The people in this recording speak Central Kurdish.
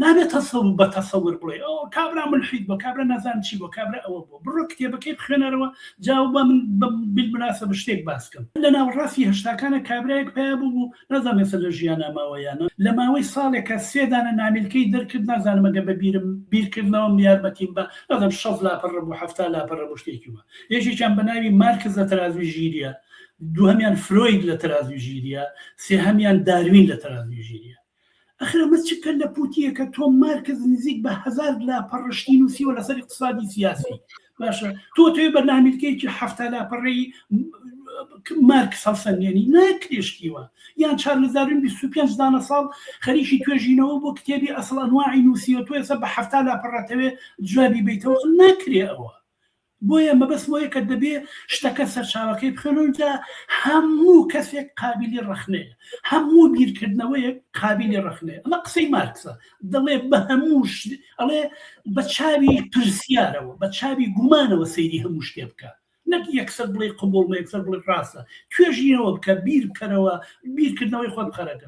نابێت بە تەسەور بڵێ ئەو کابرا ملحید بۆ کابرا نازان چی بۆ کابرا ئەوە بۆ بڕۆ کتێبەکەی بخوێنەرەوە جاوب بە من بالمناسبە شتێک باسکەم لە ناوەڕاستی هەشتاکانە کابرایەک پیا بوو نازانم ێستا لە ژیانە ماوەیانە لە ماوەی ساڵێکە 3 دانە نامیلکەی دەرکرد نازانم ئەگە بە بیرکردنەوەم یارمەتیم بە نازانم 6 لاپەڕ بوو 7 لاپەڕ بۆ شتێکی وە یەکێکیان بە ناوی مارکس لە تەرازوی ژیریە دووهەمیان فرۆید لە تەرازوی ژیریە سێهەمیان داروین لە تەرازوی ژیریە ئەخر ئەمە چ کە لە پوتیە کە تۆ مارکز نزیک بە 1000 لاپەڕ ڕشتی نووسیوە لەسەر اقتصادی سیاسی باشە تۆ بەرنامجێکی 7 لاپەڕەی مارکس هەڵسەنگێنی ناکرێشتیوە یان 4,025 دانە ساڵ خەریکی توێژینەوە بۆ کتێبی ئەسڵ ئەنواعی نووسیوە تۆ ئێستا بە 7 لاپەڕەتەوێ جوابی بیتەوە ناکرێ ئەوە بۆیە مەبەستمەوەیە کە دەبێ شتەکە سەرچاوەکەی بخوێنەوەجا هەموو کەسێک قابلی ڕخنەیە هەموو بیرکردنەوەیە قابلی ڕخنەیە ئەمە قسەی مارکسە دەڵێ بە هەموو ئەڵێ بە چاوی پرسیارەوە بە چاوی گومانەوە سەیری هەموو شتێ بکە نەک یەکسەر بڵێ قبوڵ یەکسەر بڵێ ڕاستە توێژینەوە بکە بیر بکەرەوە بیرکردنەوەی خۆت بخەرەکە